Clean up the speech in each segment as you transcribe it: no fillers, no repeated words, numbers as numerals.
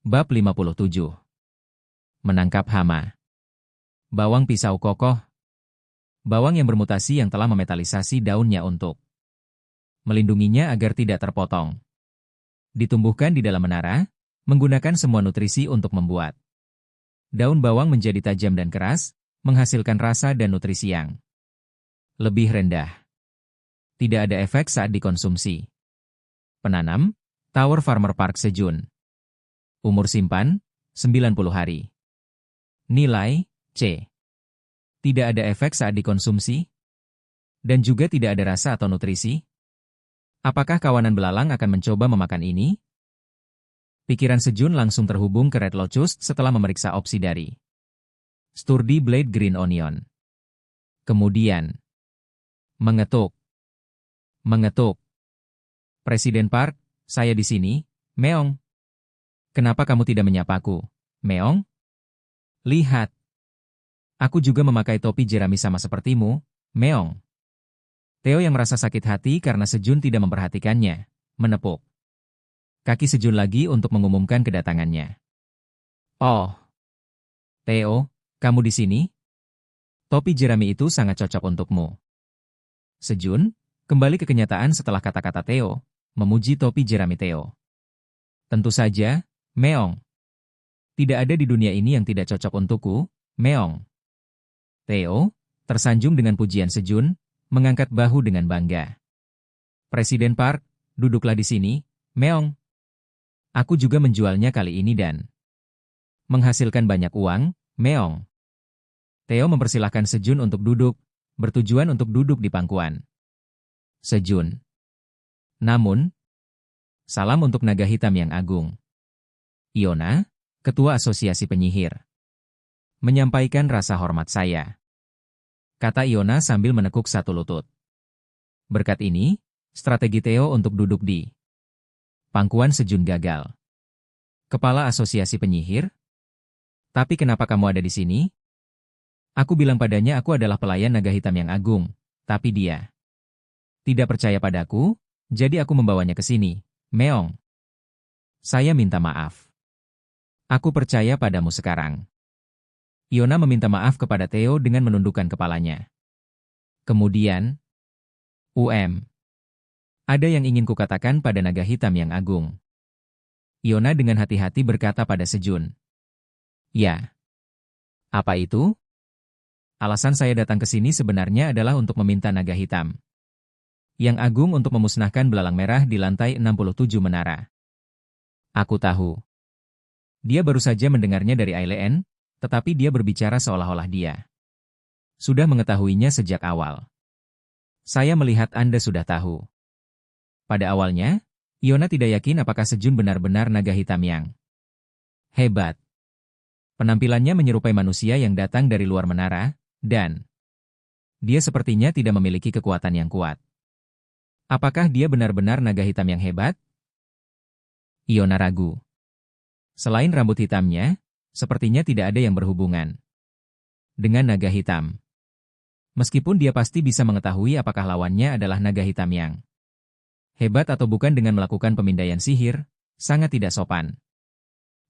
Bab 57. Menangkap hama. Bawang pisau kokoh. Bawang yang bermutasi yang telah memetalisasi daunnya untuk melindunginya agar tidak terpotong. Ditumbuhkan di dalam menara, menggunakan semua nutrisi untuk membuat daun bawang menjadi tajam dan keras, menghasilkan rasa dan nutrisi yang lebih rendah. Tidak ada efek saat dikonsumsi. Penanam, Tower Farmer Park Sejun. Umur simpan, 90 hari. Nilai, C. Tidak ada efek saat dikonsumsi, dan juga tidak ada rasa atau nutrisi. Apakah kawanan belalang akan mencoba memakan ini? Pikiran Sejun langsung terhubung ke Red Lotus setelah memeriksa opsi dari Sturdy Blade Green Onion. Kemudian, mengetuk. Presiden Park, saya di sini, Meong. Kenapa kamu tidak menyapaku, Meong? Lihat. Aku juga memakai topi jerami sama sepertimu, Meong. Theo yang merasa sakit hati karena Sejun tidak memperhatikannya, menepuk kaki Sejun lagi untuk mengumumkan kedatangannya. Oh, Theo, kamu di sini? Topi jerami itu sangat cocok untukmu. Sejun, kembali ke kenyataan setelah kata-kata Theo, memuji topi jerami Theo. Tentu saja, Meong. Tidak ada di dunia ini yang tidak cocok untukku, Meong. Theo, tersanjung dengan pujian Sejun, mengangkat bahu dengan bangga. Presiden Park, duduklah di sini, Meong. Aku juga menjualnya kali ini dan menghasilkan banyak uang, Meong. Theo mempersilahkan Sejun untuk duduk, bertujuan untuk duduk di pangkuan Sejun. Namun, salam untuk naga hitam yang agung. Iona, Ketua Asosiasi Penyihir, menyampaikan rasa hormat saya, kata Iona sambil menekuk satu lutut. Berkat ini, strategi Theo untuk duduk di pangkuan Sejun gagal. Kepala Asosiasi Penyihir? Tapi kenapa kamu ada di sini? Aku bilang padanya aku adalah pelayan naga hitam yang agung, tapi dia tidak percaya padaku, jadi aku membawanya ke sini, Meong. Saya minta maaf. Aku percaya padamu sekarang. Iona meminta maaf kepada Theo dengan menundukkan kepalanya. Kemudian, ada yang ingin kukatakan pada naga hitam yang agung. Iona dengan hati-hati berkata pada Sejun. Ya. Apa itu? Alasan saya datang ke sini sebenarnya adalah untuk meminta naga hitam yang agung untuk memusnahkan belalang merah di lantai 67 menara. Aku tahu. Dia baru saja mendengarnya dari Aileen, tetapi dia berbicara seolah-olah dia sudah mengetahuinya sejak awal. Saya melihat Anda sudah tahu. Pada awalnya, Iona tidak yakin apakah Sejun benar-benar naga hitam yang hebat. Penampilannya menyerupai manusia yang datang dari luar menara, dan dia sepertinya tidak memiliki kekuatan yang kuat. Apakah dia benar-benar naga hitam yang hebat? Iona ragu. Selain rambut hitamnya, sepertinya tidak ada yang berhubungan dengan naga hitam. Meskipun dia pasti bisa mengetahui apakah lawannya adalah naga hitam yang hebat atau bukan dengan melakukan pemindaian sihir, sangat tidak sopan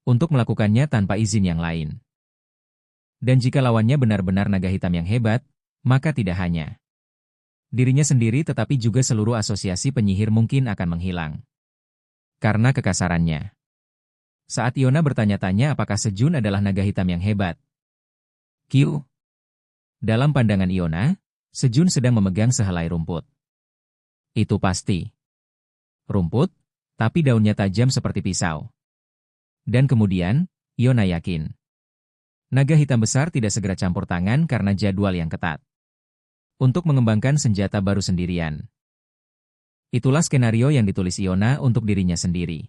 untuk melakukannya tanpa izin yang lain. Dan jika lawannya benar-benar naga hitam yang hebat, maka tidak hanya dirinya sendiri tetapi juga seluruh asosiasi penyihir mungkin akan menghilang karena kekasarannya. Saat Iona bertanya-tanya apakah Sejun adalah naga hitam yang hebat. Q. Dalam pandangan Iona, Sejun sedang memegang sehelai rumput. Itu pasti rumput, tapi daunnya tajam seperti pisau. Dan kemudian, Iona yakin naga hitam besar tidak segera campur tangan karena jadwal yang ketat untuk mengembangkan senjata baru sendirian. Itulah skenario yang ditulis Iona untuk dirinya sendiri.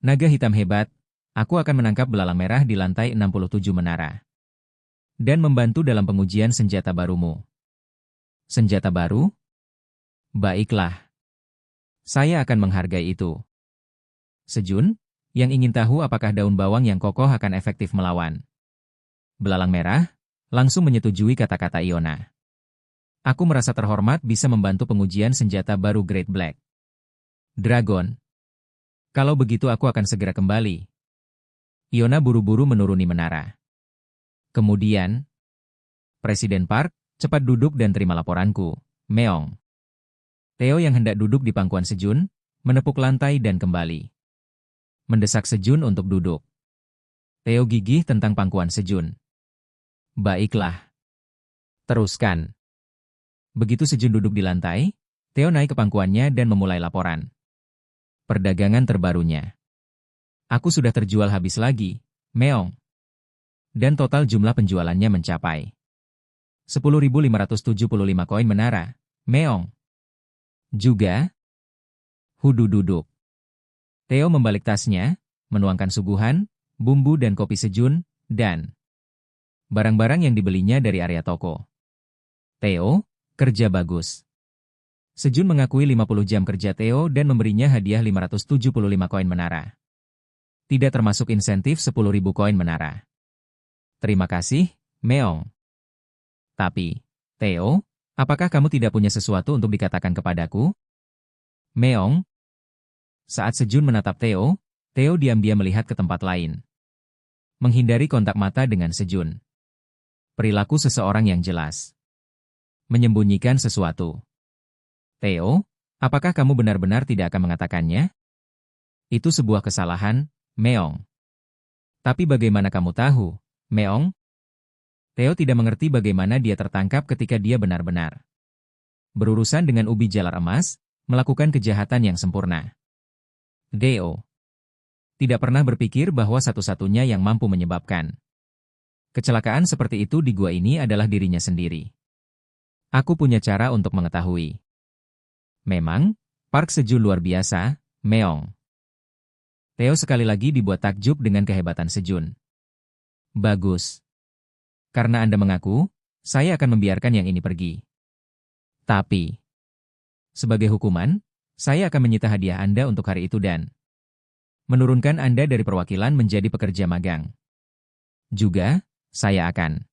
Naga hitam hebat, aku akan menangkap belalang merah di lantai 67 menara. Dan membantu dalam pengujian senjata barumu. Senjata baru? Baiklah. Saya akan menghargai itu. Sejun, yang ingin tahu apakah daun bawang yang kokoh akan efektif melawan belalang merah, langsung menyetujui kata-kata Iona. Aku merasa terhormat bisa membantu pengujian senjata baru Great Black Dragon. Kalau begitu aku akan segera kembali. Iona buru-buru menuruni menara. Kemudian, Presiden Park, cepat duduk dan terima laporanku, Meong. Theo yang hendak duduk di pangkuan Sejun, menepuk lantai dan kembali. Mendesak Sejun untuk duduk. Theo gigih tentang pangkuan Sejun. Baiklah. Teruskan. Begitu Sejun duduk di lantai, Theo naik ke pangkuannya dan memulai laporan. Perdagangan terbarunya. Aku sudah terjual habis lagi, Meong. Dan total jumlah penjualannya mencapai 10.575 koin menara, Meong. Juga, Hudu duduk. Theo membalik tasnya, menuangkan suguhan, bumbu dan kopi Sejun, dan barang-barang yang dibelinya dari area toko. Theo, kerja bagus. Sejun mengakui 50 jam kerja Theo dan memberinya hadiah 575 koin menara. Tidak termasuk insentif 10.000 koin menara. Terima kasih, Meong. Tapi, Theo, apakah kamu tidak punya sesuatu untuk dikatakan kepadaku? Meong. Saat Sejun menatap Theo, Theo diam-diam melihat ke tempat lain. Menghindari kontak mata dengan Sejun. Perilaku seseorang yang jelas. Menyembunyikan sesuatu. Theo, apakah kamu benar-benar tidak akan mengatakannya? Itu sebuah kesalahan, Meong. Tapi bagaimana kamu tahu, Meong? Theo tidak mengerti bagaimana dia tertangkap ketika dia benar-benar berurusan dengan ubi jalar emas, melakukan kejahatan yang sempurna. Theo tidak pernah berpikir bahwa satu-satunya yang mampu menyebabkan kecelakaan seperti itu di gua ini adalah dirinya sendiri. Aku punya cara untuk mengetahui. Memang, Park Sejun luar biasa, Meong. Theo sekali lagi dibuat takjub dengan kehebatan Sejun. Bagus. Karena Anda mengaku, saya akan membiarkan yang ini pergi. Tapi, sebagai hukuman, saya akan menyita hadiah Anda untuk hari itu dan menurunkan Anda dari perwakilan menjadi pekerja magang. Juga, saya akan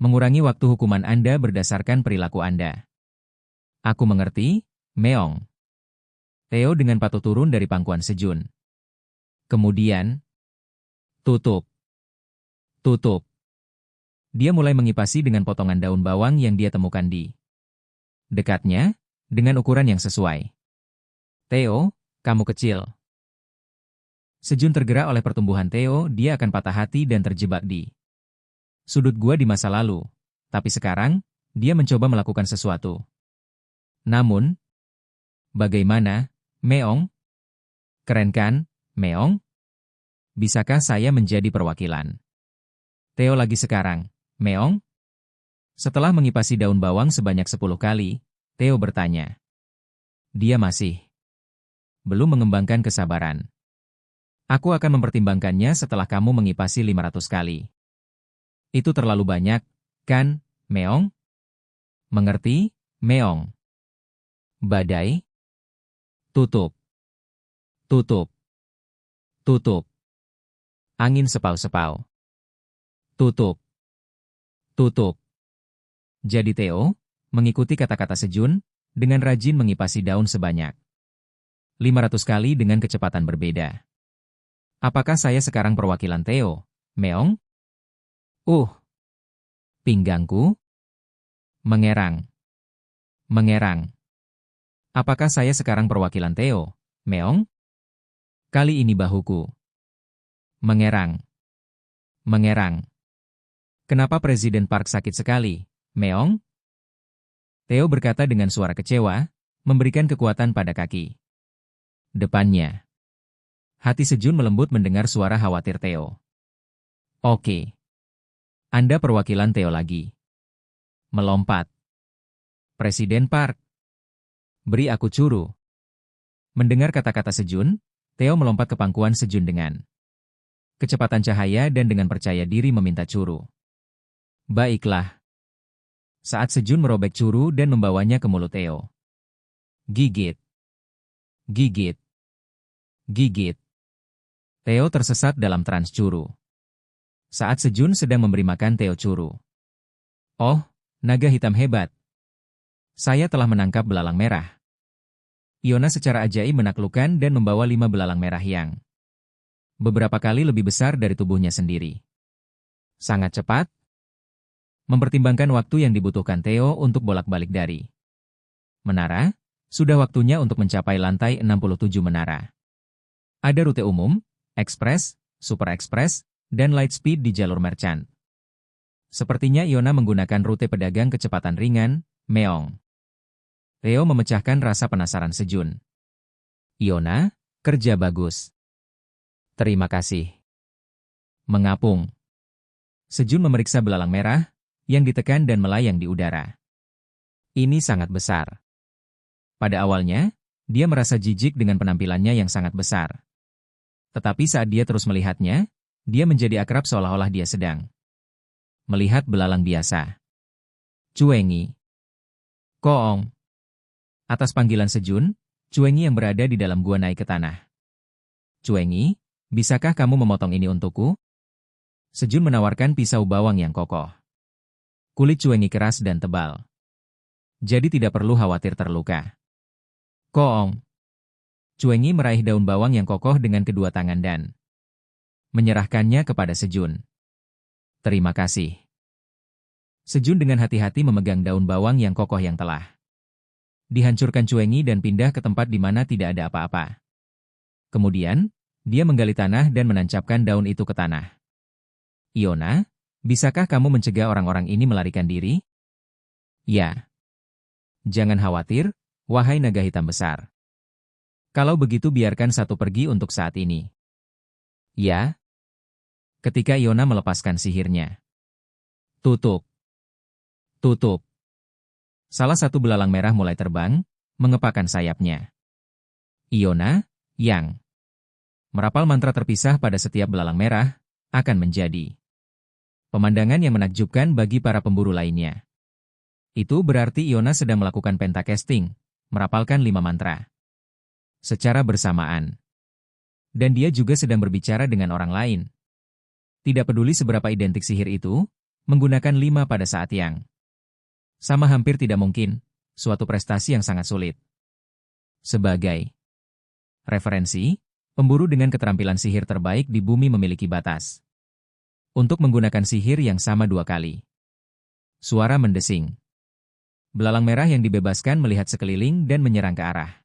mengurangi waktu hukuman Anda berdasarkan perilaku Anda. Aku mengerti, Meong. Theo dengan patuh turun dari pangkuan Sejun. Kemudian, tutup. Tutup. Dia mulai mengipasi dengan potongan daun bawang yang dia temukan di dekatnya, dengan ukuran yang sesuai. Theo, kamu kecil. Sejun tergerak oleh pertumbuhan Theo, dia akan patah hati dan terjebak di sudut gua di masa lalu. Tapi sekarang, dia mencoba melakukan sesuatu. Namun, bagaimana, Meong? Keren kan, Meong? Bisakah saya menjadi perwakilan? Theo lagi sekarang, Meong? Setelah mengipasi daun bawang sebanyak 10 kali, Theo bertanya. Dia masih belum mengembangkan kesabaran. Aku akan mempertimbangkannya setelah kamu mengipasi 500 kali. Itu terlalu banyak, kan, Meong? Mengerti, Meong? Badai? Tutup. Tutup. Tutup. Angin sepau-sepau. Tutup. Tutup. Jadi Theo mengikuti kata-kata Sejun dengan rajin mengipasi daun sebanyak 500 kali dengan kecepatan berbeda. Apakah saya sekarang perwakilan Theo, Meong? Pinggangku mengerang. Mengerang. Apakah saya sekarang perwakilan Theo, Meong? Kali ini bahuku mengerang. Mengerang. Kenapa Presiden Park sakit sekali, Meong? Theo berkata dengan suara kecewa, memberikan kekuatan pada kaki depannya. Hati Sejun melembut mendengar suara khawatir Theo. Oke. Anda perwakilan Theo lagi. Melompat. Presiden Park. Beri aku curu. Mendengar kata-kata Sejun, Theo melompat ke pangkuan Sejun dengan kecepatan cahaya dan dengan percaya diri meminta curu. Baiklah. Saat Sejun merobek curu dan membawanya ke mulut Theo. Gigit. Gigit. Gigit. Theo tersesat dalam trans curu. Saat Sejun sedang memberi makan Theo curu. Oh, naga hitam hebat. Saya telah menangkap belalang merah. Iona secara ajaib menaklukkan dan membawa 5 belalang merah yang beberapa kali lebih besar dari tubuhnya sendiri. Sangat cepat, mempertimbangkan waktu yang dibutuhkan Theo untuk bolak-balik dari menara, sudah waktunya untuk mencapai lantai 67 menara. Ada rute umum, ekspres, super ekspres, dan light speed di jalur merchant. Sepertinya Iona menggunakan rute pedagang kecepatan ringan, Meong. Theo memecahkan rasa penasaran Sejun. Iona, kerja bagus. Terima kasih. Mengapung. Sejun memeriksa belalang merah, yang ditekan dan melayang di udara. Ini sangat besar. Pada awalnya, dia merasa jijik dengan penampilannya yang sangat besar. Tetapi saat dia terus melihatnya, dia menjadi akrab seolah-olah dia sedang melihat belalang biasa. Cuengi. Koong. Atas panggilan Sejun, Cuengi yang berada di dalam gua naik ke tanah. Cuengi, bisakah kamu memotong ini untukku? Sejun menawarkan pisau bawang yang kokoh. Kulit Cuengi keras dan tebal. Jadi tidak perlu khawatir terluka. Koong. Cuengi meraih daun bawang yang kokoh dengan kedua tangan dan menyerahkannya kepada Sejun. Terima kasih. Sejun dengan hati-hati memegang daun bawang yang kokoh yang telah dihancurkan Cuengi dan pindah ke tempat di mana tidak ada apa-apa. Kemudian, dia menggali tanah dan menancapkan daun itu ke tanah. Iona, bisakah kamu mencegah orang-orang ini melarikan diri? Ya. Jangan khawatir, wahai naga hitam besar. Kalau begitu biarkan satu pergi untuk saat ini. Ya. Ketika Iona melepaskan sihirnya. Tutup. Tutup. Salah satu belalang merah mulai terbang, mengepakkan sayapnya. Iona, yang merapal mantra terpisah pada setiap belalang merah, akan menjadi pemandangan yang menakjubkan bagi para pemburu lainnya. Itu berarti Iona sedang melakukan pentacasting, merapalkan 5 mantra secara bersamaan. Dan dia juga sedang berbicara dengan orang lain. Tidak peduli seberapa identik sihir itu, menggunakan 5 pada saat yang sama hampir tidak mungkin, suatu prestasi yang sangat sulit. Sebagai referensi, pemburu dengan keterampilan sihir terbaik di bumi memiliki batas untuk menggunakan sihir yang sama 2 kali. Suara mendesing. Belalang merah yang dibebaskan melihat sekeliling dan menyerang ke arah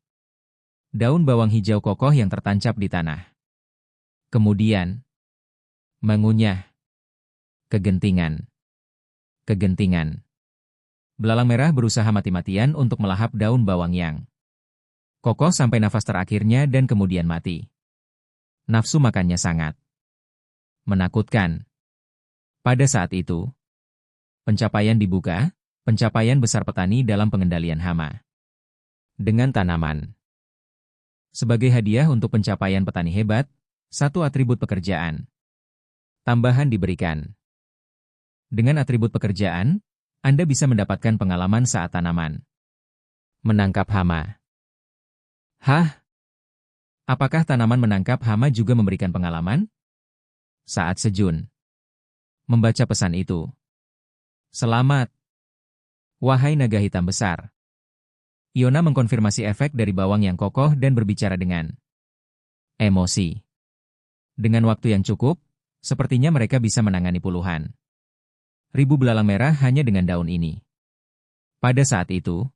daun bawang hijau kokoh yang tertancap di tanah. Kemudian, mengunyah. Kegentingan. Kegentingan. Belalang merah berusaha mati-matian untuk melahap daun bawang yang kokoh sampai nafas terakhirnya dan kemudian mati. Nafsu makannya sangat menakutkan. Pada saat itu, pencapaian dibuka, pencapaian besar petani dalam pengendalian hama dengan tanaman. Sebagai hadiah untuk pencapaian petani hebat, 1 atribut pekerjaan tambahan diberikan. Dengan atribut pekerjaan, Anda bisa mendapatkan pengalaman saat tanaman menangkap hama. Hah? Apakah tanaman menangkap hama juga memberikan pengalaman? Saat Sejun membaca pesan itu. Selamat, wahai naga hitam besar. Iona mengkonfirmasi efek dari bawang yang kokoh dan berbicara dengan emosi. Dengan waktu yang cukup, sepertinya mereka bisa menangani puluhan ribu belalang merah hanya dengan daun ini. Pada saat itu,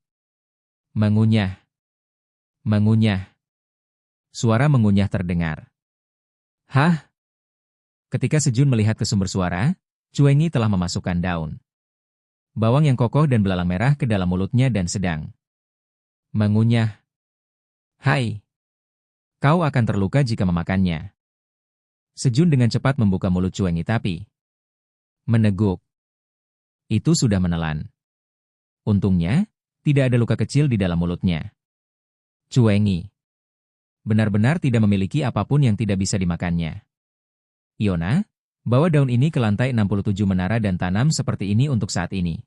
mengunyah. Mengunyah. Suara mengunyah terdengar. Hah? Ketika Sejun melihat ke sumber suara, Cuengi telah memasukkan daun bawang yang kokoh dan belalang merah ke dalam mulutnya dan sedang mengunyah. Hai. Kau akan terluka jika memakannya. Sejun dengan cepat membuka mulut Cuengi tapi meneguk. Itu sudah menelan. Untungnya, tidak ada luka kecil di dalam mulutnya. Cuengi benar-benar tidak memiliki apapun yang tidak bisa dimakannya. Iona, bawa daun ini ke lantai 67 menara dan tanam seperti ini untuk saat ini.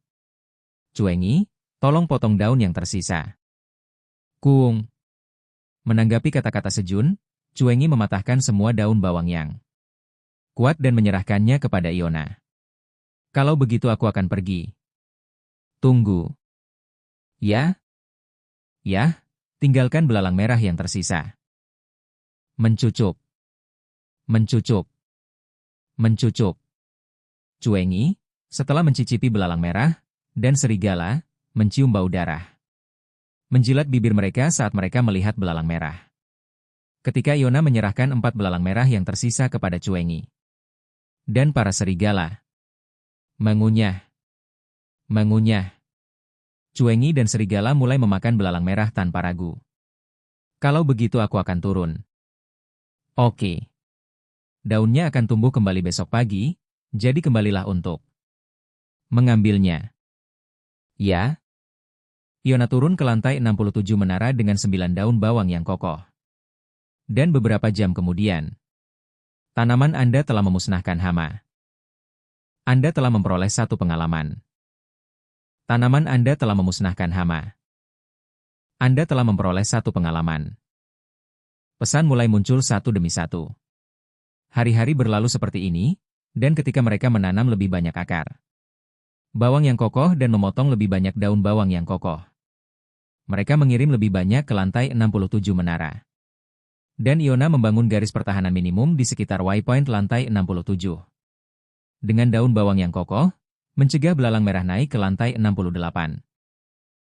Cuengi, tolong potong daun yang tersisa. Kuung. Menanggapi kata-kata Sejun, Cuengi mematahkan semua daun bawang yang kuat dan menyerahkannya kepada Iona. Kalau begitu aku akan pergi. Tunggu. Ya? Ya, tinggalkan belalang merah yang tersisa. Mencucuk. Mencucuk. Mencucuk. Cuengi, setelah mencicipi belalang merah, dan serigala, mencium bau darah. Menjilat bibir mereka saat mereka melihat belalang merah. Ketika Iona menyerahkan 4 belalang merah yang tersisa kepada Cuengi. Dan para serigala. Mengunyah. Mengunyah. Cuengi dan serigala mulai memakan belalang merah tanpa ragu. Kalau begitu aku akan turun. Oke. Daunnya akan tumbuh kembali besok pagi, jadi kembalilah untuk mengambilnya. Ya. Iona turun ke lantai 67 menara dengan 9 daun bawang yang kokoh. Dan beberapa jam kemudian, tanaman Anda telah memusnahkan hama. Anda telah memperoleh 1 pengalaman. Tanaman Anda telah memusnahkan hama. Anda telah memperoleh 1 pengalaman. Pesan mulai muncul satu demi satu. Hari-hari berlalu seperti ini, dan ketika mereka menanam lebih banyak akar bawang yang kokoh dan memotong lebih banyak daun bawang yang kokoh. Mereka mengirim lebih banyak ke lantai 67 menara. Dan Iona membangun garis pertahanan minimum di sekitar waypoint lantai 67. Dengan daun bawang yang kokoh, mencegah belalang merah naik ke lantai 68.